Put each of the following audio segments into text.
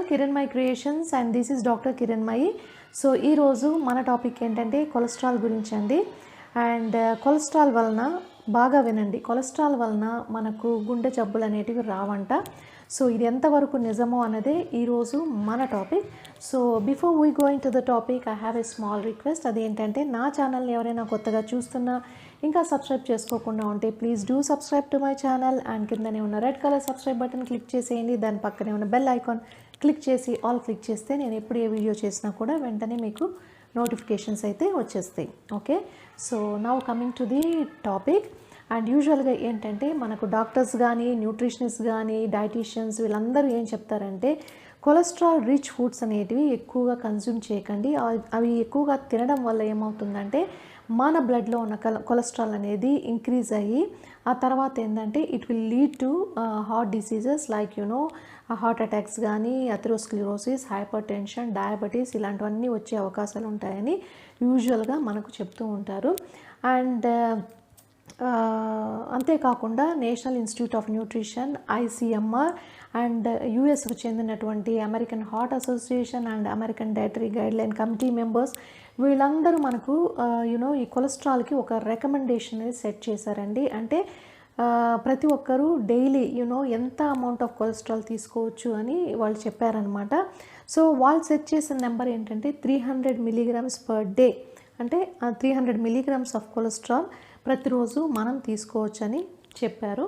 Kiranmai Creations and this is Dr. Kiranmai. So ఈరోజు మన topic ఏంటంటే కొలెస్ట్రాల్ గురించి అండి. అండ్ కొలెస్ట్రాల్ వలన బాగా వినండి, కొలెస్ట్రాల్ వలన మనకు గుండె జబ్బులు అనేటివి రావంట. సో ఇది ఎంతవరకు నిజమో అన్నదే ఈరోజు మన topic. So before we going to the topic I have a small request. అదేంటంటే నా ఛానల్ని ఎవరైనా కొత్తగా చూస్తున్నా ఇంకా సబ్స్క్రైబ్ చేసుకోకుండా ఉంటే please do subscribe to my channel. And కిందనే ఉన్న red colour subscribe button click చేసేయండి. దాని పక్కనే ఉన్న బెల్ ఐకాన్ క్లిక్ చేసి ఆల్ క్లిక్ చేస్తే నేను ఎప్పుడు ఏ వీడియో చేసినా కూడా వెంటనే మీకు నోటిఫికేషన్స్ అయితే వచ్చేస్తాయి. Okay, so now coming to the topic. And యూజువల్గా ఏంటంటే మనకు డాక్టర్స్ కానీ న్యూట్రిషనిస్ట్ కానీ డైటీషియన్స్ వీళ్ళందరూ ఏం చెప్తారంటే కొలెస్ట్రాల్ రిచ్ ఫుడ్స్ అనేటివి ఎక్కువగా కన్జ్యూమ్ చేయకండి. అవి ఎక్కువగా తినడం వల్ల ఏమవుతుందంటే మన బ్లడ్లో ఉన్న కొలెస్ట్రాల్ అనేది ఇంక్రీజ్ అయ్యి ఆ తర్వాత ఏంటంటే it will lead to heart diseases like heart attacks కానీ అథెరోస్క్లెరోసిస్, హైపర్ టెన్షన్, డయాబెటీస్ ఇలాంటివన్నీ వచ్చే అవకాశాలు ఉంటాయని యూజువల్గా మనకు చెప్తూ ఉంటారు. అండ్ అంతేకాకుండా National Institute of Nutrition, ICMR and యుఎస్కు చెందినటువంటి American Heart Association and American dietary guideline committee members వీళ్ళందరూ మనకు ఈ కొలెస్ట్రాల్కి ఒక రికమెండేషన్ అనేది సెట్ చేశారండి. అంటే ప్రతి ఒక్కరూ డైలీ ఎంత అమౌంట్ ఆఫ్ కొలెస్ట్రాల్ తీసుకోవచ్చు అని వాళ్ళు చెప్పారనమాట. సో వాళ్ళు సెట్ చేసిన నెంబర్ ఏంటంటే 300 milligrams పర్ డే. అంటే 300 milligrams ఆఫ్ కొలెస్ట్రాల్ ప్రతిరోజు మనం తీసుకోవచ్చని చెప్పారు.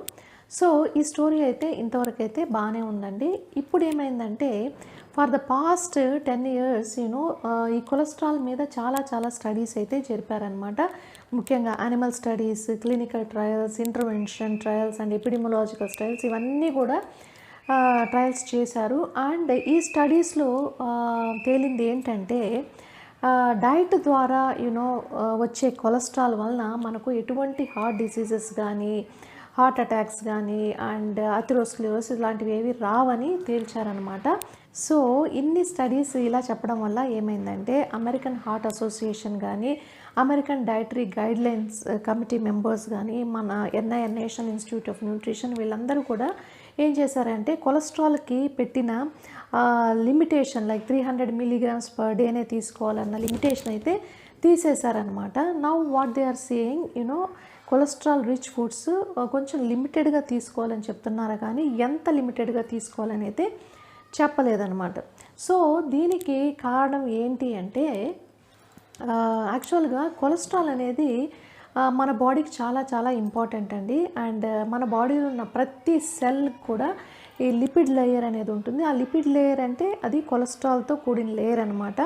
సో ఈ స్టోరీ అయితే ఇంతవరకు అయితే బాగానే ఉందండి. ఇప్పుడు ఏమైందంటే ఫర్ ద పాస్ట్ 10 years ఈ కొలెస్ట్రాల్ మీద చాలా స్టడీస్ అయితే జరిపారనమాట. ముఖ్యంగా animal studies, clinical trials, intervention trials and epidemiological trials ఇవన్నీ కూడా ట్రయల్స్ చేశారు. అండ్ ఈ స్టడీస్లో తేలింది ఏంటంటే డైట్ ద్వారా వచ్చే కొలెస్ట్రాల్ వలన మనకు ఎటువంటి హార్ట్ డిసీజెస్ కానీ హార్ట్ అటాక్స్ కానీ అండ్ అథెరోస్క్లెరోసిస్ ఇలాంటివి ఏవి రావని తేల్చారనమాట. సో ఇన్ని స్టడీస్ ఇలా చెప్పడం వల్ల ఏమైందంటే అమెరికన్ హార్ట్ అసోసియేషన్ కానీ American dietary guidelines committee members కానీ మన NIR national Institute of nutrition వీళ్ళందరూ కూడా ఏం చేశారంటే కొలెస్ట్రాల్కి పెట్టిన లిమిటేషన్ లైక్ 300 milligrams పర్ డేనే తీసుకోవాలన్న లిమిటేషన్ అయితే తీసేశారనమాట. Now what they are saying cholesterol rich foods కొంచెం లిమిటెడ్గా తీసుకోవాలని చెప్తున్నారు, కానీ ఎంత లిమిటెడ్గా తీసుకోవాలని అయితే చెప్పలేదన్నమాట. సో దీనికి కారణం ఏంటి అంటే యాక్చువల్గా కొలెస్ట్రాల్ అనేది మన బాడీకి చాలా ఇంపార్టెంట్ అండి. అండ్ మన బాడీలో ఉన్న ప్రతి సెల్ కూడా ఈ లిపిడ్ లేయర్ అనేది ఉంటుంది. ఆ లిపిడ్ లేయర్ అంటే అది కొలెస్ట్రాల్తో కూడిన లేయర్ అనమాట.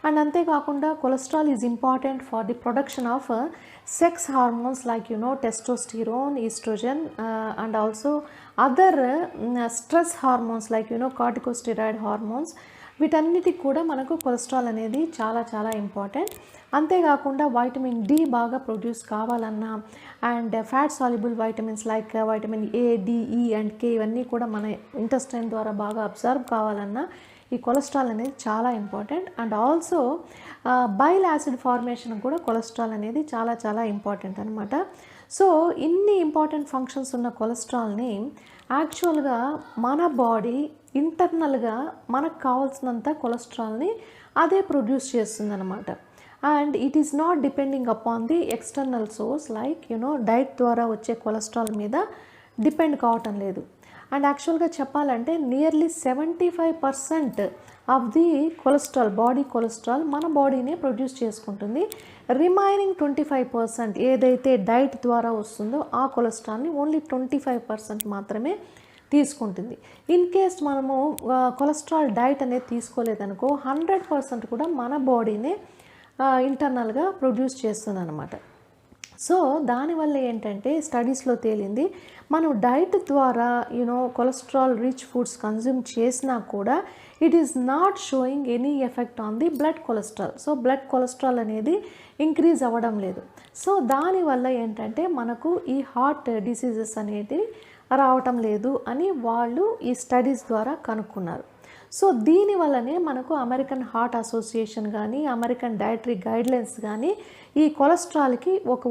అండ్ అంతేకాకుండా cholesterol is important for the production of sex hormones like testosterone, oestrogen and also other stress hormones like corticosteroid hormones. వీటన్నిటికి కూడా మనకు కొలెస్ట్రాల్ అనేది చాలా ఇంపార్టెంట్. అంతేకాకుండా వైటమిన్ డి బాగా ప్రొడ్యూస్ కావాలన్నా and fat soluble vitamins like vitamin A, D, E and K ఇవన్నీ కూడా మన ఇంటెస్టైన్ ద్వారా బాగా అబ్జర్వ్ కావాలన్నా ఈ కొలెస్ట్రాల్ అనేది చాలా important. And also bile acid formation కూడా కొలెస్ట్రాల్ అనేది చాలా ఇంపార్టెంట్ అనమాట. సో ఇన్ని ఇంపార్టెంట్ ఫంక్షన్స్ ఉన్న కొలెస్ట్రాల్ని యాక్చువల్గా మన బాడీ ఇంటర్నల్గా మనకు కావాల్సినంత కొలెస్ట్రాల్ని అదే ప్రొడ్యూస్ చేస్తుందన్నమాట. And it is not depending upon the external source like diet ద్వారా వచ్చే కొలెస్ట్రాల్ మీద డిపెండ్ కావటం లేదు. అండ్ యాక్చువల్గా చెప్పాలంటే nearly 75% of the cholesterol, body cholesterol మన బాడీనే ప్రొడ్యూస్ చేసుకుంటుంది. రిమైనింగ్ 25% ఏదైతే డైట్ ద్వారా వస్తుందో ఆ కొలెస్ట్రాల్ని ఓన్లీ 25% మాత్రమే తీసుకుంటుంది. ఇన్ కేస్ మనము కొలెస్ట్రాల్ డైట్ అనేది తీసుకోలేదనుకో 100% కూడా మన బాడీనే ఇంటర్నల్గా ప్రొడ్యూస్ చేస్తుంది అనమాట. సో దానివల్ల ఏంటంటే స్టడీస్లో తేలింది మనం డైట్ ద్వారా కొలెస్ట్రాల్ రిచ్ ఫుడ్స్ కన్జ్యూమ్ చేసినా కూడా it is not showing any effect on the blood cholesterol. So blood cholesterol అనేది ఇంక్రీజ్ అవ్వడం లేదు. సో దానివల్ల ఏంటంటే మనకు ఈ హార్ట్ డిసీజెస్ అనేది రావటం లేదు అని వాళ్ళు ఈ స్టడీస్ ద్వారా కనుక్కున్నారు. సో దీనివల్లనే మనకు అమెరికన్ హార్ట్ అసోసియేషన్ కానీ అమెరికన్ డైటరీ గైడ్లైన్స్ కానీ ఈ కొలెస్ట్రాల్కి ఒక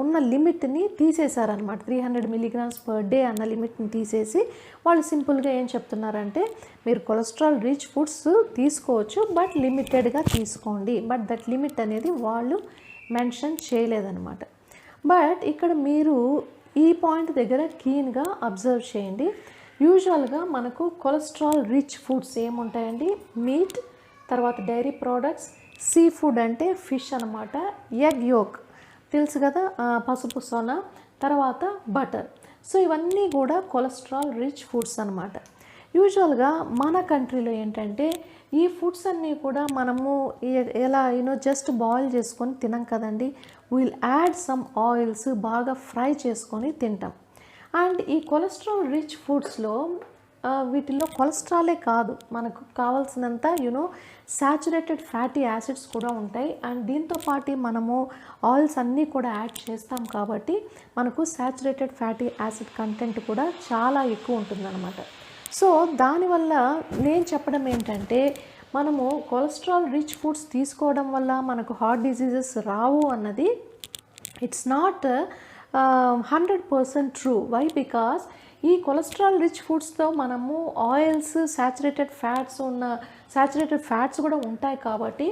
ఉన్న లిమిట్ని తీసేశారనమాట. 300 మిలీగ్రామ్స్ పర్ డే అన్న లిమిట్ని తీసేసి వాళ్ళు సింపుల్గా ఏం చెప్తున్నారంటే మీరు కొలెస్ట్రాల్ రిచ్ ఫుడ్స్ తీసుకోవచ్చు బట్ లిమిటెడ్గా తీసుకోండి. బట్ దట్ లిమిట్ అనేది వాళ్ళు మెన్షన్ చేయలేదన్నమాట. బట్ ఇక్కడ మీరు ఈ పాయింట్ దగ్గర కీన్గా అబ్జర్వ్ చేయండి. యూజువల్గా మనకు కొలెస్ట్రాల్ రిచ్ ఫుడ్స్ ఏముంటాయండి, మీట్, తర్వాత డైరీ ప్రోడక్ట్స్, సీ ఫుడ్ అంటే ఫిష్ అనమాట, ఎగ్ యోక్ తెలుసు కదా, పసుపు సొన, తర్వాత బటర్. సో ఇవన్నీ కూడా కొలెస్ట్రాల్ రిచ్ ఫుడ్స్ అనమాట. యూజువల్గా మన కంట్రీలో ఏంటంటే ఈ ఫుడ్స్ అన్నీ కూడా మనము ఎలా జస్ట్ బాయిల్ చేసుకొని తినం కదండి. విల్ యాడ్ సమ్ ఆయిల్స్ బాగా ఫ్రై చేసుకొని తింటాం. అండ్ ఈ కొలెస్ట్రాల్ రిచ్ ఫుడ్స్లో వీటిల్లో కొలెస్ట్రాలే కాదు, మనకు కావాల్సినంత సాచురేటెడ్ ఫ్యాటీ యాసిడ్స్ కూడా ఉంటాయి. అండ్ దీంతో పాటు మనము ఆయిల్స్ అన్నీ కూడా యాడ్ చేస్తాం కాబట్టి మనకు సాచురేటెడ్ ఫ్యాటీ యాసిడ్ కంటెంట్ కూడా చాలా ఎక్కువ ఉంటుందన్నమాట. సో దానివల్ల నేను చెప్పడం ఏంటంటే మనము కొలెస్ట్రాల్ రిచ్ ఫుడ్స్ తీసుకోవడం వల్ల మనకు హార్ట్ డిసీజెస్ రావు అన్నది it's not 100% true. Why? Because ఈ కొలెస్ట్రాల్ రిచ్ ఫుడ్స్తో మనము ఆయిల్స్, సాచురేటెడ్ ఫ్యాట్స్ కూడా ఉంటాయి కాబట్టి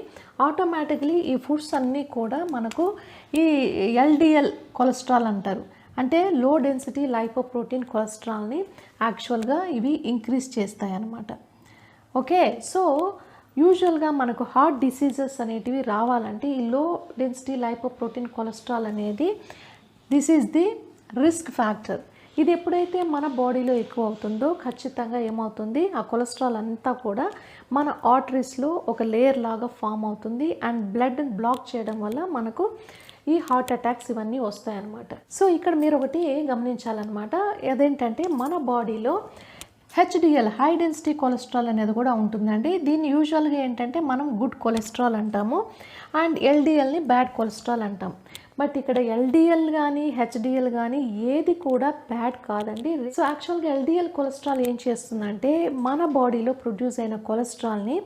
ఆటోమేటిక్లీ ఈ ఫుడ్స్ అన్నీ కూడా మనకు ఈ ఎల్డిఎల్ కొలెస్ట్రాల్ అంటారు, అంటే లో డెన్సిటీ లైపోప్రోటీన్ కొలెస్ట్రాల్ని యాక్చువల్గా ఇవి ఇంక్రీజ్ చేస్తాయి అన్నమాట. ఓకే, సో యూజువల్గా మనకు హార్ట్ డిసీజెస్ అనేటివి రావాలంటే ఈ లో డెన్సిటీ లైపోప్రోటీన్ కొలెస్ట్రాల్ అనేది this is the risk factor. ఇది ఎప్పుడైతే మన బాడీలో ఎక్కువ అవుతుందో ఖచ్చితంగా ఏమవుతుంది, ఆ కొలెస్ట్రాల్ అంతా కూడా మన ఆర్టరీస్లో ఒక లేయర్ లాగా ఫామ్ అవుతుంది అండ్ బ్లడ్ని బ్లాక్ చేయడం వల్ల మనకు ఈ హార్ట్ అటాక్స్ ఇవన్నీ వస్తాయన్నమాట. సో ఇక్కడ మీరు ఒకటి గమనించాలన్నమాట, అదేంటంటే మన బాడీలో హెచ్డిఎల్ హై డెన్సిటీ కొలెస్ట్రాల్ అనేది కూడా ఉంటుందండి. దీన్ని యూజువల్గా ఏంటంటే మనం గుడ్ కొలెస్ట్రాల్ అంటాము అండ్ ఎల్డిఎల్ని బ్యాడ్ కొలెస్ట్రాల్ అంటాం. బట్ ఇక్కడ ఎల్డిఎల్ కానీ హెచ్డిఎల్ కానీ ఏది కూడా బ్యాడ్ కాదండి. సో యాక్చువల్గా ఎల్డిఎల్ కొలెస్ట్రాల్ ఏం చేస్తుందంటే మన బాడీలో ప్రొడ్యూస్ అయిన కొలెస్ట్రాల్ని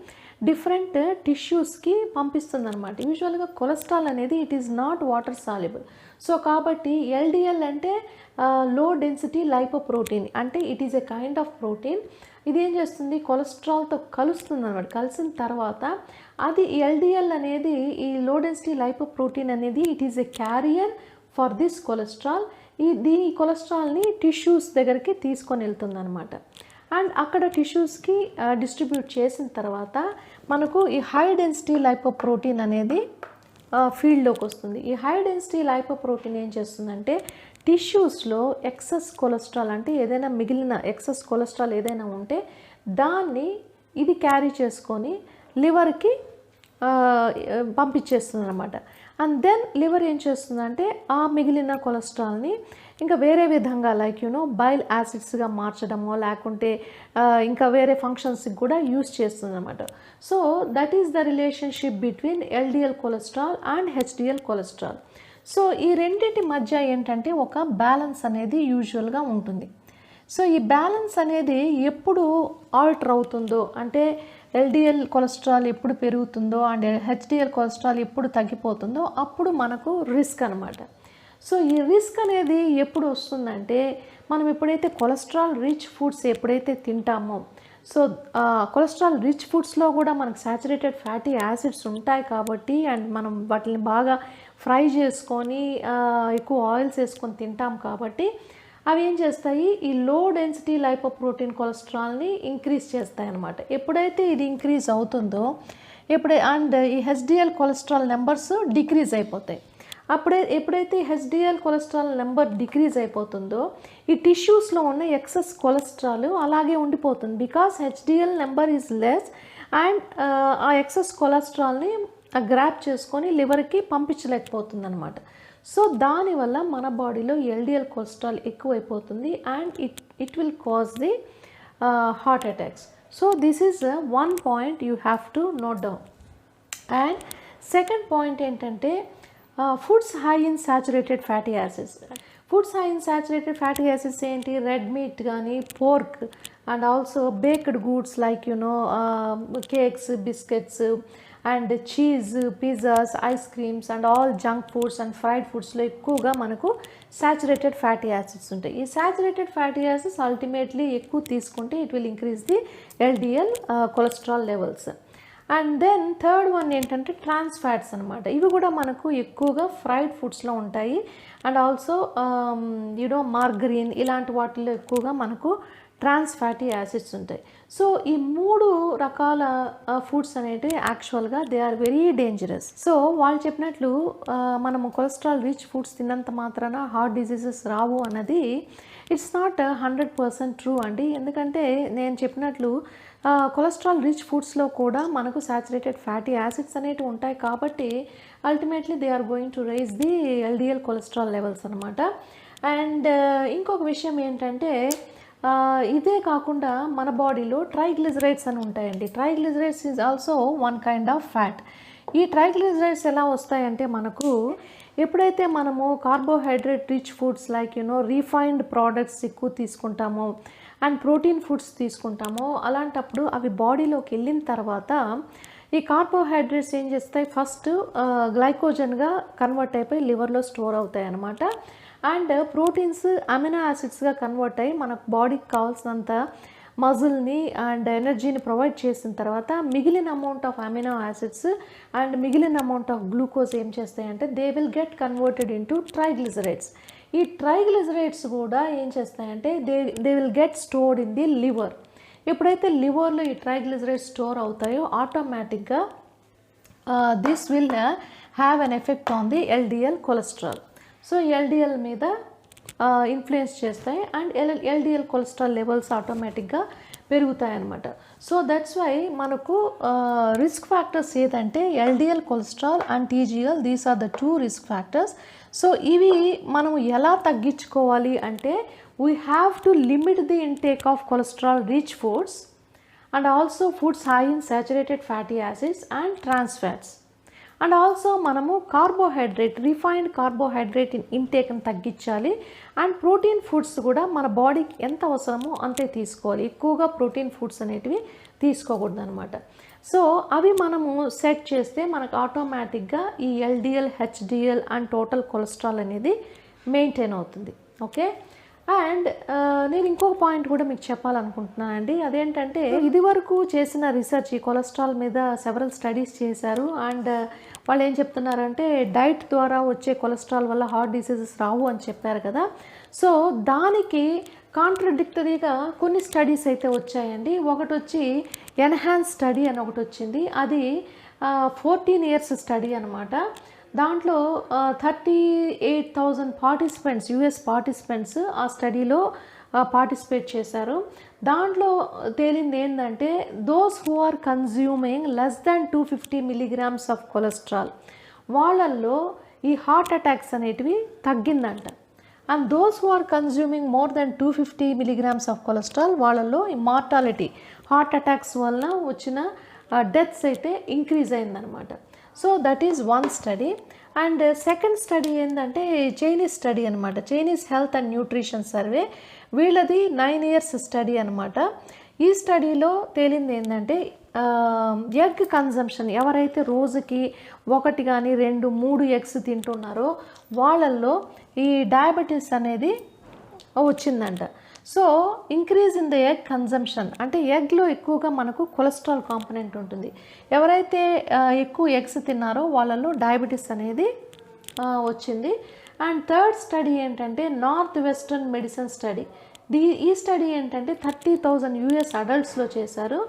డిఫరెంట్ టిష్యూస్కి పంపిస్తుంది అనమాట. యూజువల్గా కొలెస్ట్రాల్ అనేది it is not water soluble. So కాబట్టి ఎల్డిఎల్ అంటే లో డెన్సిటీ లైపోప్రోటీన్, అంటే it is a kind of protein. ఇది ఏం చేస్తుంది, కొలెస్ట్రాల్తో కలుస్తుంది అనమాట. కలిసిన తర్వాత అది ఎల్డిఎల్ అనేది ఈ లో డెన్సిటీ లైపోప్రోటీన్ అనేది it is a carrier for this cholesterol. ఈ కొలెస్ట్రాల్ని టిష్యూస్ దగ్గరికి తీసుకొని వెళ్తుంది అనమాట. అండ్ అక్కడ టిష్యూస్కి డిస్ట్రిబ్యూట్ చేసిన తర్వాత మనకు ఈ హై డెన్సిటీ లైపోప్రోటీన్ అనేది ఫీల్డ్లోకి వస్తుంది. ఈ హై డెన్సిటీ లైపోప్రోటీన్ ఏం చేస్తుందంటే టిష్యూస్లో ఎక్సెస్ కొలెస్ట్రాల్, అంటే ఏదైనా మిగిలిన ఎక్సెస్ కొలెస్ట్రాల్ ఏదైనా ఉంటే దాన్ని ఇది క్యారీ చేసుకొని లివర్కి పంపించేస్తుంది అనమాట. అండ్ దెన్ లివర్ ఏం చేస్తుందంటే ఆ మిగిలిన కొలెస్ట్రాల్ని ఇంకా వేరే విధంగా లైక్ బైల్ యాసిడ్స్గా మార్చడమో లేకుంటే ఇంకా వేరే ఫంక్షన్స్కి కూడా యూస్ చేస్తుంది అనమాట. So that is the relationship between LDL cholesterol and HDL cholesterol. So ఈ రెండింటి మధ్య ఏంటంటే ఒక బ్యాలెన్స్ అనేది యూజువల్గా ఉంటుంది. సో ఈ బ్యాలెన్స్ అనేది ఎప్పుడు ఆల్టర్ అవుతుందో, అంటే ఎల్డిఎల్ కొలెస్ట్రాల్ ఎప్పుడు పెరుగుతుందో అండ్ హెచ్డిఎల్ కొలెస్ట్రాల్ ఎప్పుడు తగ్గిపోతుందో అప్పుడు మనకు రిస్క్ అనమాట. సో ఈ రిస్క్ అనేది ఎప్పుడు వస్తుందంటే మనం ఎప్పుడైతే కొలెస్ట్రాల్ రిచ్ ఫుడ్స్ ఎప్పుడైతే తింటామో, సో కొలెస్ట్రాల్ రిచ్ ఫుడ్స్లో కూడా మనకు సాచురేటెడ్ ఫ్యాటీ యాసిడ్స్ ఉంటాయి కాబట్టి అండ్ మనం వాటిని బాగా ఫ్రై చేసుకొని ఎక్కువ ఆయిల్స్ వేసుకొని తింటాం కాబట్టి అవి ఏం చేస్తాయి, ఈ లో డెన్సిటీ లైపోప్రోటీన్ కొలెస్ట్రాల్ని ఇంక్రీజ్ చేస్తాయి అన్నమాట. ఎప్పుడైతే ఇది ఇంక్రీజ్ అవుతుందో అండ్ ఈ హెచ్డిఎల్ కొలెస్ట్రాల్ నెంబర్స్ డిక్రీజ్ అయిపోతాయి. ఎప్పుడైతే హెచ్డిఎల్ కొలెస్ట్రాల్ నెంబర్ డిక్రీజ్ అయిపోతుందో ఈ టిష్యూస్లో ఉన్న ఎక్సెస్ కొలెస్ట్రాల్ అలాగే ఉండిపోతుంది. Because HDL number is less and ఆ ఎక్సెస్ కొలెస్ట్రాల్ని గ్రాప్ చేసుకొని లివర్కి పంపించలేకపోతుంది అనమాట. సో దానివల్ల మన బాడీలో ఎల్డిఎల్ కొలెస్ట్రాల్ ఎక్కువైపోతుంది and it will cause the heart attacks. So this is one point you have to note down. And second point ఏంటంటే foods high in saturated fatty acids. Foods high in saturated fatty acids ఏంటి, red meat కానీ, pork and also baked goods like cakes, biscuits and cheese, pizzas, ice creams and all junk foods and fried ఫుడ్స్లో ఎక్కువగా మనకు saturated fatty acids ఉంటాయి. ఈ saturated fatty acids ultimately ఎక్కువ తీసుకుంటే it will increase the LDL cholesterol levels. And then third one ఏంటంటే trans fats అనమాట. ఇవి కూడా మనకు ఎక్కువగా ఫ్రైడ్ ఫుడ్స్లో ఉంటాయి అండ్ ఆల్సో మార్గరీన్ ఇలాంటి వాటిల్లో ఎక్కువగా మనకు ట్రాన్స్ ఫ్యాటీ యాసిడ్స్ ఉంటాయి. సో ఈ 3 రకాల ఫుడ్స్ అనేవి యాక్చువల్గా they are very dangerous. So వాళ్ళు చెప్పినట్లు మనము కొలెస్ట్రాల్ రిచ్ ఫుడ్స్ తిన్నంత మాత్రాన హార్ట్ డిసీజెస్ రావు అన్నది ఇట్స్ నాట్ 100% ట్రూ అండి. ఎందుకంటే నేను చెప్పినట్లు కొలెస్ట్రాల్ రిచ్ ఫుడ్స్లో కూడా మనకు సాచురేటెడ్ ఫ్యాటీ యాసిడ్స్ అనేవి ఉంటాయి కాబట్టి ultimately they are going to raise the LDL cholesterol levels అనమాట. అండ్ ఇంకొక విషయం ఏంటంటే ఇదే కాకుండా మన బాడీలో ట్రైగ్లిజరైడ్స్ అని ఉంటాయండి. Triglycerides is also one kind of fat. ఈ ట్రైగ్లిజరైడ్స్ ఎలా వస్తాయంటే మనకు ఎప్పుడైతే మనము carbohydrate rich foods like refined products ఎక్కువ తీసుకుంటామో అండ్ ప్రోటీన్ ఫుడ్స్ తీసుకుంటామో అలాంటప్పుడు అవి బాడీలోకి వెళ్ళిన తర్వాత ఈ కార్బోహైడ్రేట్స్ ఏం చేస్తాయి, ఫస్ట్ గ్లైకోజన్గా కన్వర్ట్ అయిపోయి లివర్లో స్టోర్ అవుతాయి అన్నమాట. అండ్ ప్రోటీన్స్ అమినో యాసిడ్స్గా కన్వర్ట్ అయ్యి మనకు బాడీకి కావాల్సినంత మజిల్ని అండ్ ఎనర్జీని ప్రొవైడ్ చేసిన తర్వాత మిగిలిన amount of amino acids and మిగిలిన అమౌంట్ ఆఫ్ గ్లూకోజ్ ఏం చేస్తాయంటే they will get converted into triglycerides. ఈ ట్రైగ్లిజరైడ్స్ కూడా ఏం చేస్తాయంటే they will get stored in the liver. ఎప్పుడైతే లివర్లో ఈ ట్రైగ్లిజరైడ్స్ స్టోర్ అవుతాయో ఆటోమేటిక్గా this will have an effect on the LDL cholesterol. So LDL మీద ఇన్ఫ్లుయెన్స్ చేస్తాయి అండ్ ఎల్డిఎల్ కొలెస్ట్రాల్ లెవెల్స్ ఆటోమేటిక్గా పెరుగుతాయి అన్నమాట. సో దట్స్ వై మనకు రిస్క్ ఫ్యాక్టర్స్ ఏదంటే LDL cholesterol and TGL, these are the 2 risk factors. So ఇవి మనం ఎలా తగ్గించుకోవాలి అంటే we have to limit the intake of cholesterol rich foods and also foods high in saturated fatty acids and trans fats. And also మనము refined carbohydrate ఇంటేక్ని తగ్గించాలి. And protein foods కూడా మన బాడీకి ఎంత అవసరమో అంతే తీసుకోవాలి. ఎక్కువగా ప్రోటీన్ ఫుడ్స్ అనేటివి తీసుకోకూడదు అనమాట. సో అవి మనము సెట్ చేస్తే మనకు ఆటోమేటిక్గా ఈ LDL, HDL and total cholesterol అనేది మెయింటైన్ అవుతుంది. ఓకే. అండ్ నేను ఇంకొక పాయింట్ కూడా మీకు చెప్పాలనుకుంటున్నానండి. అదేంటంటే ఇది వరకు చేసిన రీసెర్చ్ ఈ కొలెస్ట్రాల్ మీద సెవరల్ స్టడీస్ చేశారు. అండ్ వాళ్ళు ఏం చెప్తున్నారంటే డైట్ ద్వారా వచ్చే కొలెస్ట్రాల్ వల్ల హార్ట్ డిసీజెస్ రావు అని చెప్పారు కదా. సో దానికి కాంట్రడిక్టరీగా కొన్ని స్టడీస్ అయితే వచ్చాయండి. ఒకటి వచ్చి ఎన్హాన్స్ స్టడీ అని ఒకటి వచ్చింది. అది 14 years స్టడీ అనమాట. దాంట్లో 38,000 పార్టిసిపెంట్స్, యుఎస్ పార్టిసిపెంట్స్ ఆ స్టడీలో పార్టిసిపేట్ చేశారు. దాంట్లో తేలింది ఏంటంటే those who are consuming less than 250 milligrams of cholesterol వాళ్ళల్లో ఈ హార్ట్ అటాక్స్ అనేటివి తగ్గిందంట. And those who are consuming more than 250 milligrams of cholesterol వాళ్ళల్లో ఈ మార్టాలిటీ, హార్ట్ అటాక్స్ వలన వచ్చిన డెత్స్ అయితే ఇంక్రీజ్ అయిందనమాట. So that is one study. And second study ఏంటంటే చైనీస్ స్టడీ అనమాట. Chinese health and nutrition survey, వీళ్ళది 9 years స్టడీ అనమాట. ఈ స్టడీలో తేలింది ఏంటంటే ఎగ్ కన్జంప్షన్ ఎవరైతే రోజుకి 1 కానీ 2, 3 ఎగ్స్ తింటున్నారో వాళ్ళల్లో ఈ డయాబెటీస్ అనేది వచ్చిందంట. So increase in the egg consumption అంటే ఎగ్లో ఎక్కువగా మనకు కొలెస్ట్రాల్ కాంపనెంట్ ఉంటుంది. ఎవరైతే ఎక్కువ ఎగ్స్ తిన్నారో వాళ్ళల్లో డయాబెటీస్ అనేది వచ్చింది. అండ్ థర్డ్ స్టడీ ఏంటంటే నార్త్ వెస్టర్న్ మెడిసిన్ స్టడీ. ఈ స్టడీ ఏంటంటే 30,000 యుఎస్ అడల్ట్స్లో చేశారు.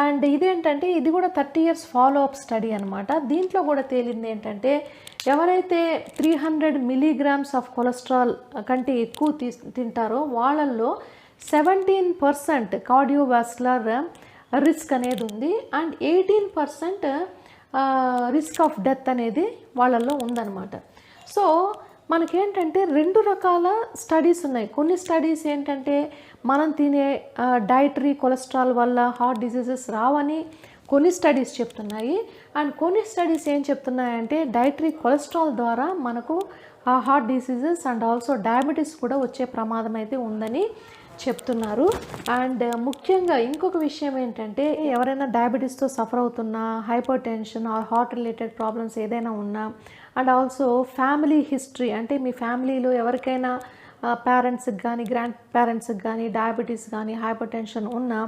అండ్ ఇదేంటంటే ఇది కూడా 30 years ఫాలో అప్ స్టడీ అనమాట. దీంట్లో కూడా తేలింది ఏంటంటే ఎవరైతే 300 milligrams ఆఫ్ కొలెస్ట్రాల్ కంటే ఎక్కువ తింటారో వాళ్ళల్లో 17% కార్డియోవాస్కులర్ రిస్క్ అనేది ఉంది. అండ్ 18% రిస్క్ ఆఫ్ డెత్ అనేది వాళ్ళల్లో ఉందన్నమాట. సో మనకేంటంటే 2 రకాల స్టడీస్ ఉన్నాయి. కొన్ని స్టడీస్ ఏంటంటే మనం తినే డైటరీ కొలెస్ట్రాల్ వల్ల హార్ట్ డిసీజెస్ రావని కొన్ని స్టడీస్ చెప్తున్నాయి. అండ్ కొన్ని స్టడీస్ ఏం చెప్తున్నాయంటే డైటరీ కొలెస్ట్రాల్ ద్వారా మనకు heart diseases and also diabetes కూడా వచ్చే ప్రమాదం అయితే ఉందని చెప్తున్నారు. అండ్ ముఖ్యంగా ఇంకొక విషయం ఏంటంటే, ఎవరైనా డయాబెటీస్తో సఫర్ అవుతున్నా, hyper tension are heart related problems ఏదైనా ఉన్నా, అండ్ ఆల్సో ఫ్యామిలీ హిస్టరీ అంటే మీ ఫ్యామిలీలో ఎవరికైనా పేరెంట్స్కి కానీ గ్రాండ్ పేరెంట్స్కి కానీ డయాబెటీస్ కానీ హైపర్ టెన్షన్ ఉన్నా,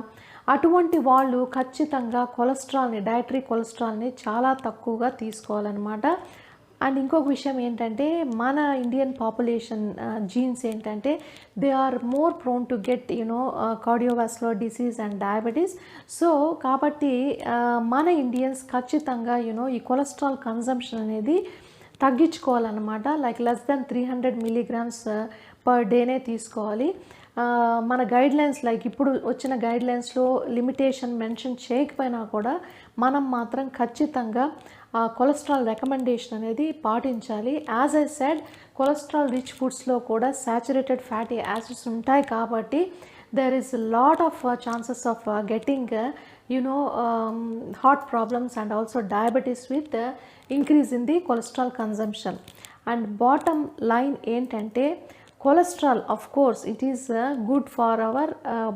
అటువంటి వాళ్ళు ఖచ్చితంగా కొలెస్ట్రాల్ని, డైటరీ కొలెస్ట్రాల్ని చాలా తక్కువగా తీసుకోవాలన్నమాట. అండ్ ఇంకొక విషయం ఏంటంటే, మన ఇండియన్ పాపులేషన్ జీన్స్ ఏంటంటే they are more prone to get cardiovascular disease and diabetes. So కాబట్టి మన ఇండియన్స్ ఖచ్చితంగా ఈ కొలెస్ట్రాల్ కన్జంప్షన్ అనేది తగ్గించుకోవాలన్నమాట. Like less than 300 milligrams per డేనే తీసుకోవాలి. మన గైడ్లైన్స్ లైక్ ఇప్పుడు వచ్చిన గైడ్లైన్స్లో లిమిటేషన్ మెన్షన్ చేయకపోయినా కూడా మనం మాత్రం ఖచ్చితంగా కొలెస్ట్రాల్ రికమెండేషన్ అనేది పాటించాలి. As I said, cholesterol rich ఫుడ్స్లో కూడా సాచురేటెడ్ ఫ్యాటీ యాసిడ్స్ ఉంటాయి కాబట్టి there is a lot of chances of getting heart problems and also diabetes with increase in the cholesterol consumption. And bottom line ఏంటంటే, cholesterol of course it is good for our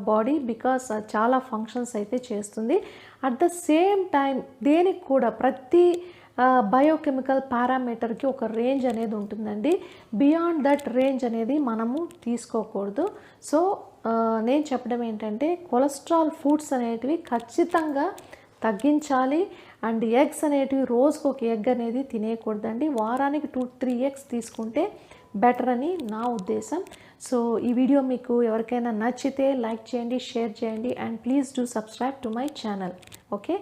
body because చాలా functions అయితే చేస్తుంది. At the same time దేనికి కూడా ప్రతి biochemical పారామీటర్కి ఒక range అనేది ఉంటుందండి. బియాండ్ దట్ రేంజ్ అనేది మనము తీసుకోకూడదు. సో నేను చెప్పడం ఏంటంటే, కొలెస్ట్రాల్ ఫుడ్స్ అనేటివి ఖచ్చితంగా తగ్గించాలి. అండ్ ఎగ్స్ అనేటివి రోజుకు ఒక ఎగ్ అనేది తినేయకూడదండి. వారానికి 2-3 ఎగ్స్ తీసుకుంటే బెటర్ అని నా ఉద్దేశం. సో ఈ వీడియో మీకు ఎవరికైనా నచ్చితే లైక్ చేయండి, షేర్ చేయండి, and please do subscribe to my channel. Okay.